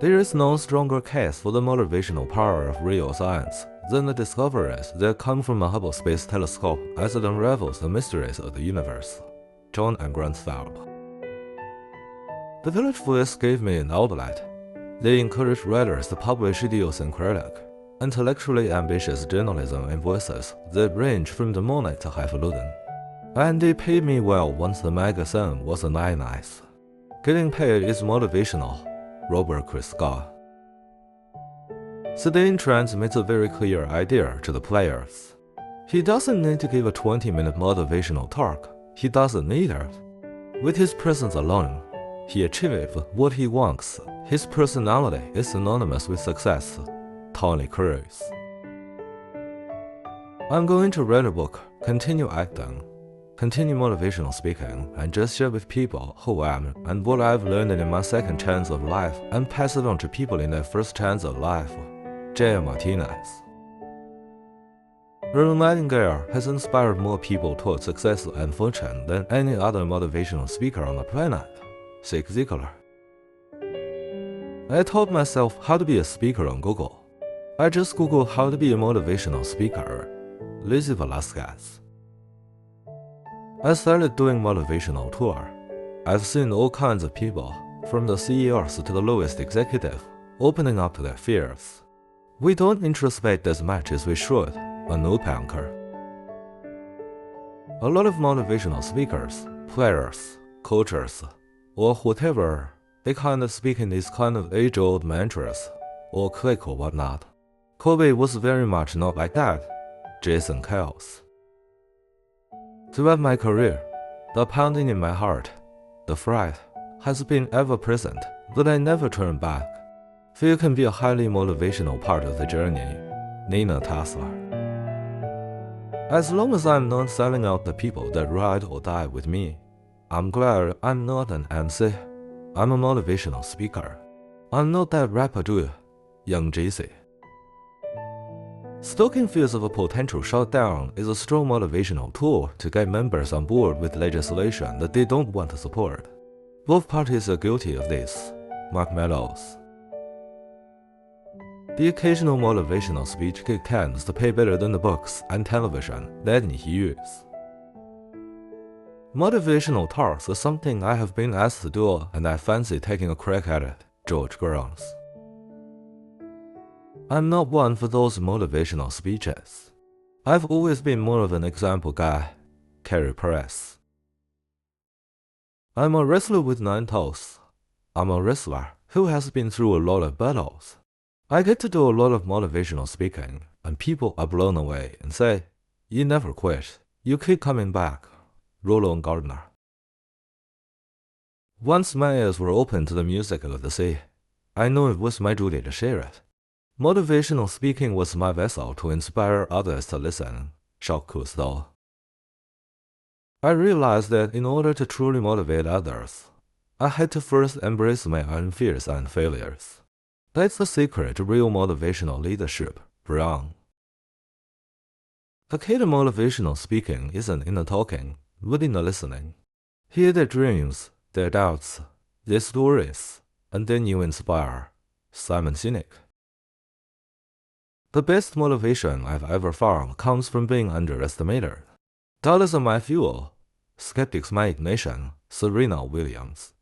There is no stronger case for the motivational power of real science than the discoveries that come from a Hubble Space Telescope as it unravels the mysteries of the universe. John and Grunsfeld. The Village Voice gave me an outlet. They encourage writers to publish idiosyncratic, intellectually ambitious journalism in voices that range from the morning to highfalutin. And they paid me well once the magazine was anonymized. Getting paid is motivational. Robert Chris Scott. Sedan transmits a very clear idea to the players. He doesn't need to give a 20-minute motivational talk. He doesn't need it. With his presence alone, he achieves what he wants. His personality is synonymous with success. Tony Cruz. I'm going to write a book, continue acting, continue motivational speaking, and just share with people who I am and what I've learned in my second chance of life and pass it on to people in their first chance of life. J. Martinez. Earl Nightingale has inspired more people toward success and fortune than any other motivational speaker on the planet. Zig Ziglar. I taught myself how to be a speaker on Google. I just Googled how to be a motivational speaker. Lizzie Velasquez. I started doing motivational tour. I've seen all kinds of people, from the CEOs to the lowest executive, opening up to their fears. We don't introspect as much as we should, a note banker. A lot of motivational speakers, players, coaches, or whatever, they kind of speak in these kind of age-old mantras, or click or whatnot. Kobe was very much not like that. Jason Kells. Throughout my career, the pounding in my heart, the fright, has been ever present, but I never turn back. Fear can be a highly motivational part of the journey. Nina Tassler. As long as I'm not selling out the people that ride or die with me, I'm glad I'm not an MC. I'm a motivational speaker. I'm not that rapper dude, Young Jay-Z. Stoking fears of a potential shutdown is a strong motivational tool to get members on board with legislation that they don't want to support. Both parties are guilty of this. Mark Meadows. The occasional motivational speech tends to pay better than the books and television that he uses. Motivational talks are something I have been asked to do, and I fancy taking a crack at it. George Grounds. I'm not one for those motivational speeches. I've always been more of an example guy. Carey Press. I'm a wrestler with 9 toes. I'm a wrestler who has been through a lot of battles. I get to do a lot of motivational speaking, and people are blown away and say, "You never quit. You keep coming back." Roland Gardner. Once my ears were open to the music of the sea, I knew it was my duty to share it. Motivational speaking was my vessel to inspire others to listen. Jacques Cousteau. I realized that in order to truly motivate others, I had to first embrace my own fears and failures. That's the secret to real motivational leadership. Brown. The key to motivational speaking isn't in the talking, but in the listening. Hear their dreams, their doubts, their stories, and then you inspire. Simon Sinek. The best motivation I've ever found comes from being underestimated. Dollars are my fuel. Skeptics my ignition. Serena Williams.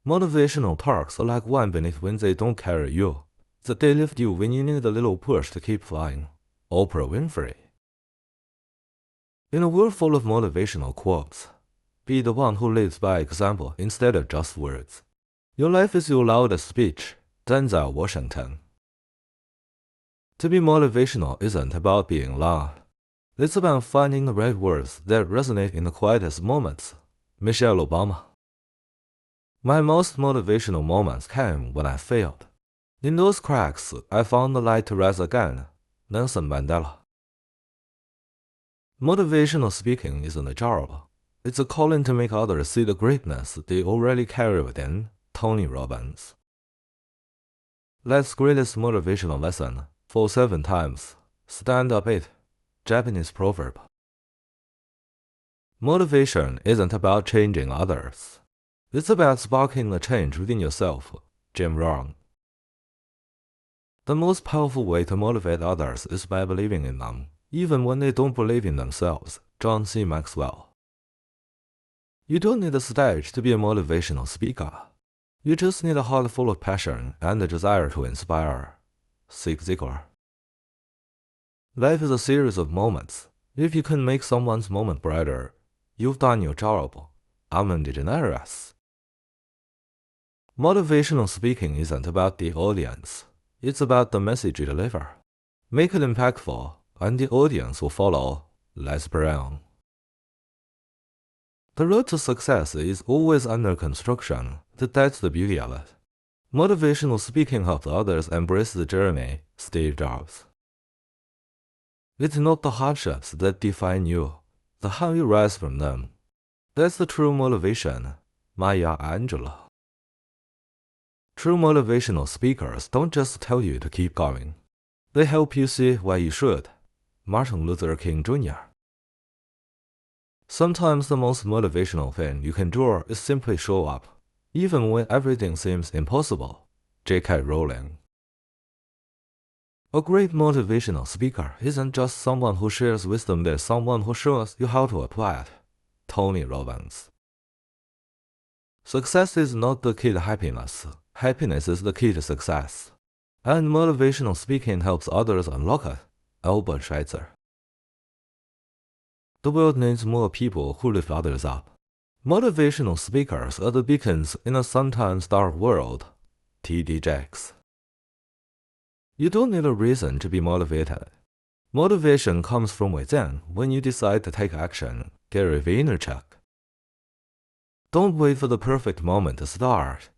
Motivational talks are like wine beneath when they don't carry you. They lift you when you need a little push to keep flying. Oprah Winfrey. In a world full of motivational quotes, be the one who leads by example instead of just words. Your life is your loudest speech. Denzel Washington. To be motivational isn't about being loud. It's about finding the right words that resonate in the quietest moments. Michelle Obama. My most motivational moments came when I failed. In those cracks, I found the light to rise again. Nelson Mandela. Motivational speaking isn't a job. It's a calling to make others see the greatness they already carry within. Tony Robbins. Life's greatest motivational lesson. Fall 7 times. Stand up 8. Japanese proverb. Motivation isn't about changing others. It's about sparking the change within yourself. Jim Rohn. The most powerful way to motivate others is by believing in them, even when they don't believe in themselves. John C. Maxwell. You don't need a stage to be a motivational speaker. You just need a heart full of passion and a desire to inspire. Zig Ziglar. Life is a series of moments. If you can make someone's moment brighter, you've done your job. Ellen DeGeneres. Motivational speaking isn't about the audience. It's about the message you deliver. Make it impactful, and the audience will follow. Les Brown. The road to success is always under construction. That's the beauty of it. Motivational speaking helps others embrace the journey. Steve Jobs. It's not the hardships that define you, the how you rise from them. That's the true motivation. Maya Angelou. True motivational speakers don't just tell you to keep going. They help you see why you should. Martin Luther King Jr. Sometimes the most motivational thing you can do is simply show up, even when everything seems impossible. J.K. Rowling. A great motivational speaker isn't just someone who shares wisdom, they're someone who shows you how to apply it. Tony Robbins. Success is not the key to happiness. Happiness is the key to success. And motivational speaking helps others unlock it. Albert Schweitzer. The world needs more people who lift others up. Motivational speakers are the beacons in a sometimes dark world. T.D. Jakes. You don't need a reason to be motivated. Motivation comes from within when you decide to take action. Gary Vaynerchuk. Don't wait for the perfect moment to start.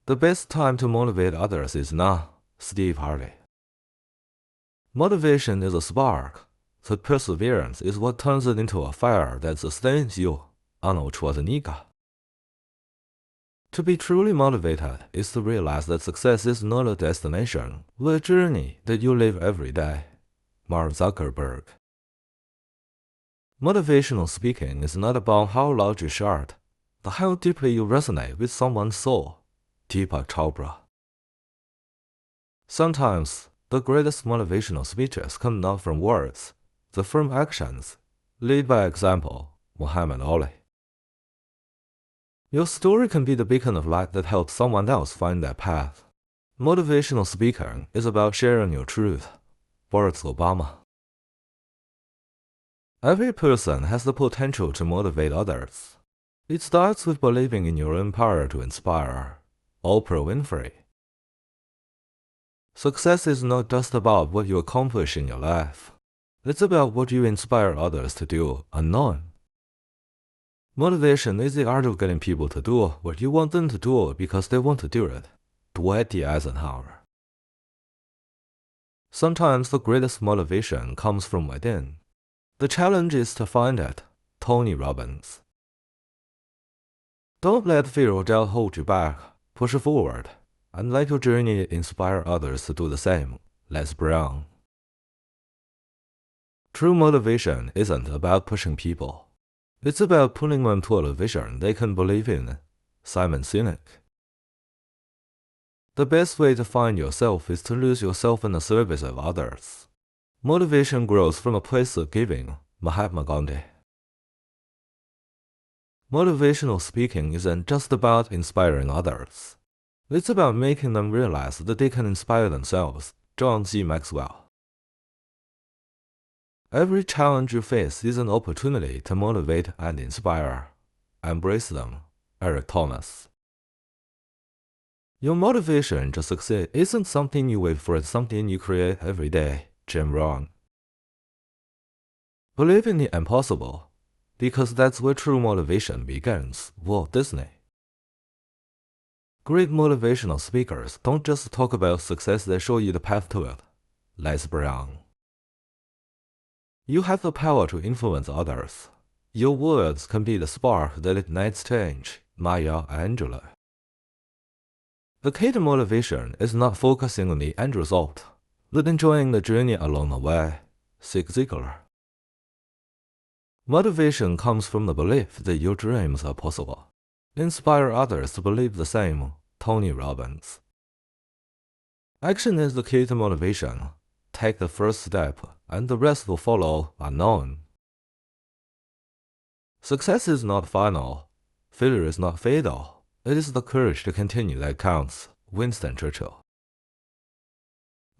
The best time to motivate others is now. Steve Harvey. Motivation is a spark. The perseverance is what turns it into a fire that sustains you. Arnold Schwarzenegger. To be truly motivated is to realize that success is not a destination, but a journey that you live every day. Mark Zuckerberg. Motivational speaking is not about how loud you shout, but how deeply you resonate with someone's soul. Deepak Chopra. Sometimes, the greatest motivational speeches come not from words, but from actions. Lead by example. Muhammad Ali. Your story can be the beacon of light that helps someone else find their path. Motivational speaking is about sharing your truth. Barack Obama. Every person has the potential to motivate others. It starts with believing in your own power to inspire. Oprah Winfrey. Success is not just about what you accomplish in your life. It's about what you inspire others to do unknown. Motivation is the art of getting people to do what you want them to do because they want to do it. Dwight D. Eisenhower. Sometimes the greatest motivation comes from within. The challenge is to find it. Tony Robbins. Don't let fear or doubt hold you back. Push forward, and let your journey inspire others to do the same. Les Brown. True motivation isn't about pushing people. It's about pulling them toward a vision they can believe in. Simon Sinek. The best way to find yourself is to lose yourself in the service of others. Motivation grows from a place of giving. Mahatma Gandhi. Motivational speaking isn't just about inspiring others. It's about making them realize that they can inspire themselves. John C. Maxwell. Every challenge you face is an opportunity to motivate and inspire. Embrace them. Eric Thomas. Your motivation to succeed isn't something you wait for, it's something you create every day. Jim Rohn. Believe in the impossible, because that's where true motivation begins. Walt Disney. Great motivational speakers don't just talk about success, they show you the path to it. Les Brown. You have the power to influence others. Your words can be the spark that ignites change. Maya Angelou. The key to motivation is not focusing on the end result, but enjoying the journey along the way. Zig Ziglar. Motivation comes from the belief that your dreams are possible. Inspire others to believe the same. Tony Robbins. Action is the key to motivation. Take the first step, and the rest will follow unknown. Success is not final. Failure is not fatal. It is the courage to continue that counts. Winston Churchill.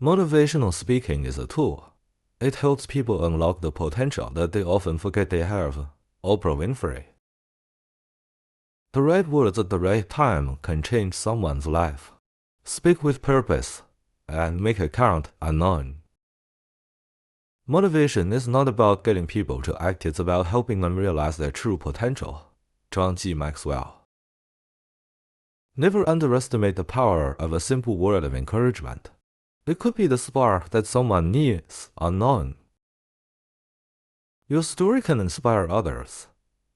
Motivational speaking is a tool. It helps people unlock the potential that they often forget they have. Oprah Winfrey. The right words at the right time can change someone's life. Speak with purpose and make it count unknown. Motivation is not about getting people to act, it's about helping them realize their true potential. John G. Maxwell. Never underestimate the power of a simple word of encouragement. It could be the spark that someone needs unknown. Your story can inspire others.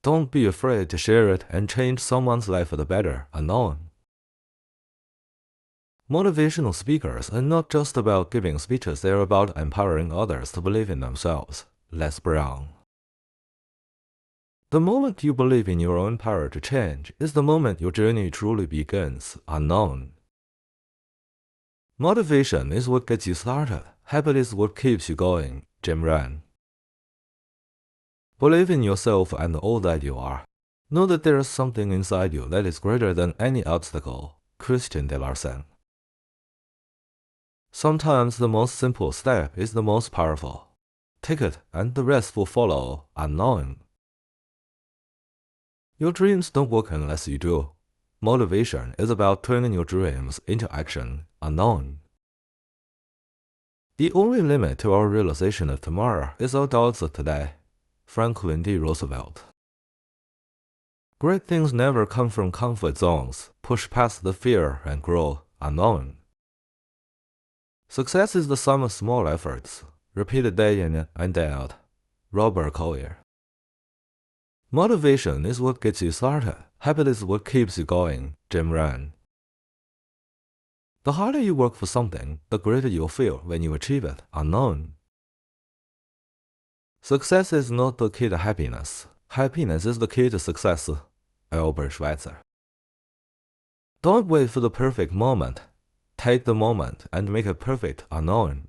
Don't be afraid to share it and change someone's life for the better unknown. Motivational speakers are not just about giving speeches, they are about empowering others to believe in themselves. Les Brown. The moment you believe in your own power to change is the moment your journey truly begins unknown. Motivation is what gets you started. Habit is what keeps you going. Jim Rohn. Believe in yourself and all that you are. Know that there is something inside you that is greater than any obstacle. Christian de Larsen. Sometimes the most simple step is the most powerful. Take it and the rest will follow unknown. Your dreams don't work unless you do. Motivation is about turning your dreams into action unknown. The only limit to our realization of tomorrow is our doubts of today. Franklin D. Roosevelt. Great things never come from comfort zones. Push past the fear and grow unknown. Success is the sum of small efforts, repeated day in and day out. Robert Collier. Motivation is what gets you started. Habit is what keeps you going. Jim Rohn. The harder you work for something, the greater you'll feel when you achieve it unknown. Success is not the key to happiness. Happiness is the key to success. Albert Schweitzer. Don't wait for the perfect moment. Take the moment and make it perfect unknown.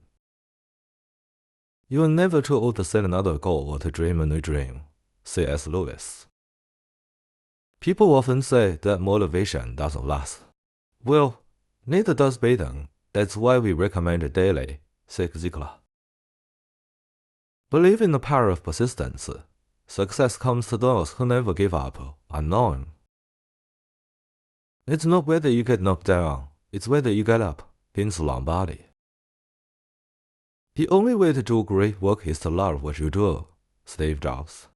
You are never too old to set another goal or to dream a new dream. C.S. Lewis. People often say that motivation doesn't last. Well, neither does bathing. That's why we recommend it daily. Zig Ziglar. Believe in the power of persistence. Success comes to those who never give up unknown. It's not whether you get knocked down, it's whether you get up. Vince Lombardi. The only way to do great work is to love what you do. Steve Jobs.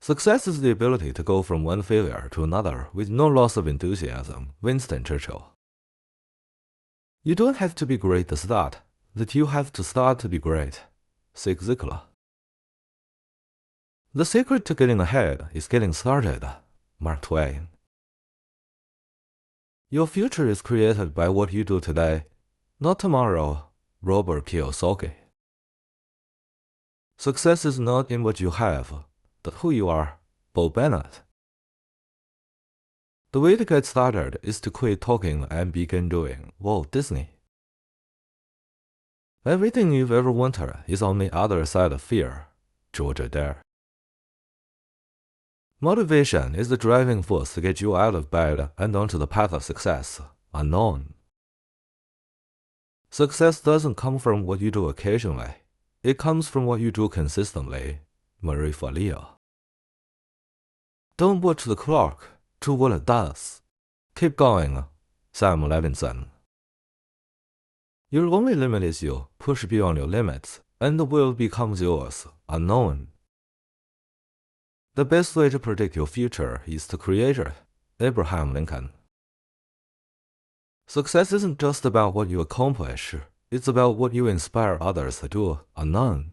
Success is the ability to go from one failure to another with no loss of enthusiasm. Winston Churchill. You don't have to be great to start, that you have to start to be great. Zig Ziglar. The secret to getting ahead is getting started. Mark Twain. Your future is created by what you do today, not tomorrow. Robert Kiyosaki. Success is not in what you have, but who you are. Bo Bennett. The way to get started is to quit talking and begin doing. Walt Disney. Everything you've ever wanted is on the other side of fear. George Adair. Motivation is the driving force to get you out of bed and onto the path of success unknown. Success doesn't come from what you do occasionally. It comes from what you do consistently. Marie Forleo. Don't watch the clock, do what it does. Keep going. Sam Levinson. Your only limit is you. Push beyond your limits, and the will becomes yours unknown. The best way to predict your future is to create it. Abraham Lincoln. Success isn't just about what you accomplish, it's about what you inspire others to do unknown.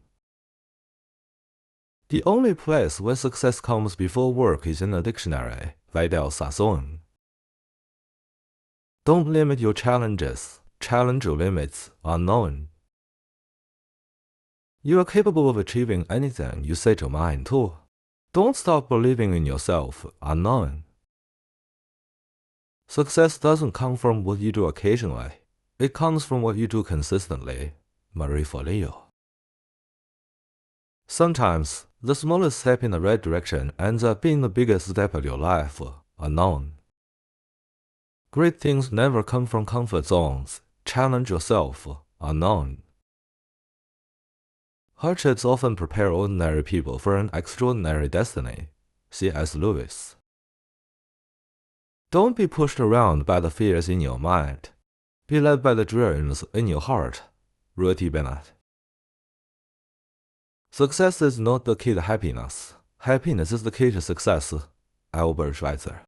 The only place where success comes before work is in a dictionary. Vidal Sassoon. Don't limit your challenges. Challenge your limits unknown. You are capable of achieving anything you set your mind to. Don't stop believing in yourself unknown. Success doesn't come from what you do occasionally. It comes from what you do consistently. Marie Forleo. Sometimes, the smallest step in the right direction ends up being the biggest step of your life. Unknown. Great things never come from comfort zones. Challenge yourself. Unknown. Hardships often prepare ordinary people for an extraordinary destiny. C.S. Lewis. Don't be pushed around by the fears in your mind. Be led by the dreams in your heart. Rudy Bennett. Success is not the key to happiness. Happiness is the key to success. Albert Schweitzer.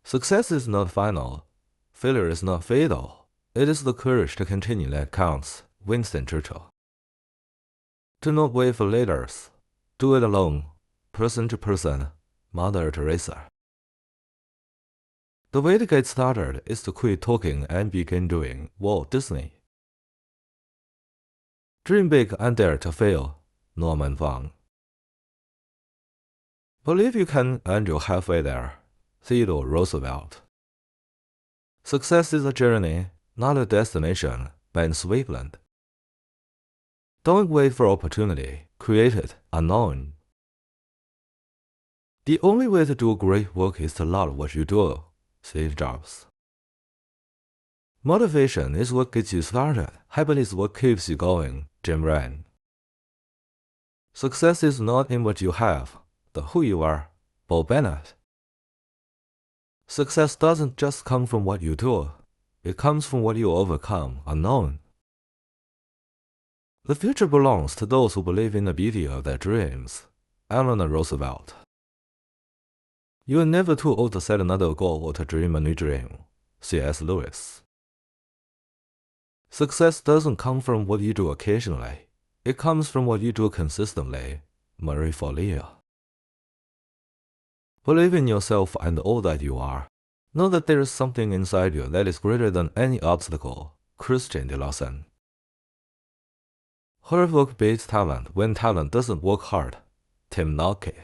Success is not final. Failure is not fatal. It is the courage to continue that counts. Winston Churchill. Do not wait for leaders. Do it alone. Person to person. Mother Teresa. The way to get started is to quit talking and begin doing. Walt Disney. Dream big and dare to fail. Norman Fong. Believe you can and you're halfway there. Theodore Roosevelt. Success is a journey, not a destination. Ben Swiftland. Don't wait for opportunity. Create it. Unknown. The only way to do great work is to love what you do. Steve Jobs. Motivation is what gets you started. Habit is what keeps you going. Jim Rohn. Success is not in what you have, but who you are. Bo Bennett. Success doesn't just come from what you do. It comes from what you overcome. Unknown. The future belongs to those who believe in the beauty of their dreams. Eleanor Roosevelt. You are never too old to set another goal or to dream a new dream. C.S. Lewis. Success doesn't come from what you do occasionally. It comes from what you do consistently. Marie Forleo. Believe in yourself and all that you are. Know that there is something inside you that is greater than any obstacle. Christian de Lawson. Hard work beats talent when talent doesn't work hard. Tim Nolte.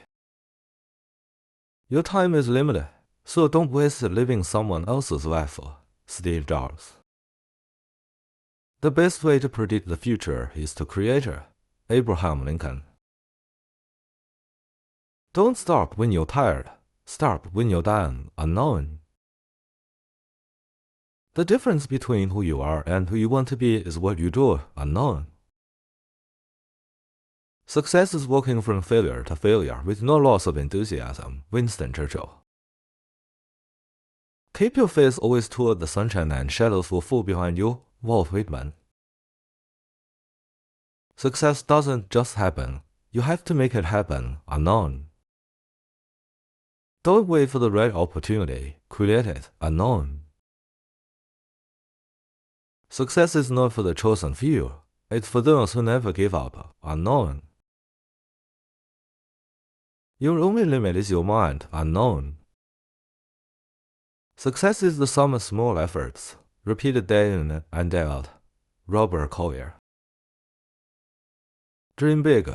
Your time is limited, so don't waste it living someone else's life. Steve Jobs. The best way to predict the future is to create it. Abraham Lincoln. Don't stop when you're tired. Start when you're done. Unknown. The difference between who you are and who you want to be is what you do. Unknown. Success is walking from failure to failure with no loss of enthusiasm. Winston Churchill. Keep your face always toward the sunshine and shadows will fall behind you. Walt Whitman. Success doesn't just happen. You have to make it happen. Unknown. Don't wait for the right opportunity. Create it. Unknown. Success is not for the chosen few. It's for those who never give up. Unknown. Your only limit is your mind. Unknown. Success is the sum of small efforts, repeated day in and day out. Robert Collier. Dream big.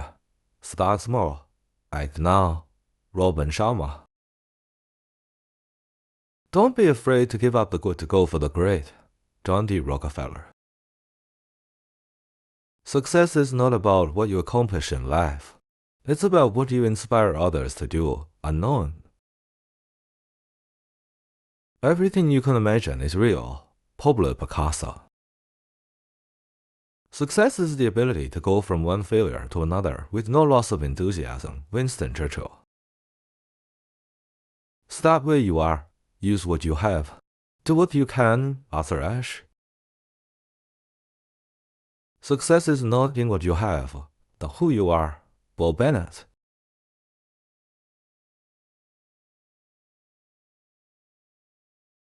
Start small. Act now. Robin Sharma. Don't be afraid to give up the good to go for the great. John D. Rockefeller. Success is not about what you accomplish in life. It's about what you inspire others to do. Unknown. Everything you can imagine is real. Pablo Picasso. Success is the ability to go from one failure to another with no loss of enthusiasm. Winston Churchill. Start where you are. Use what you have. Do what you can. Arthur Ashe. Success is not in what you have, but who you are. Bo Bennett.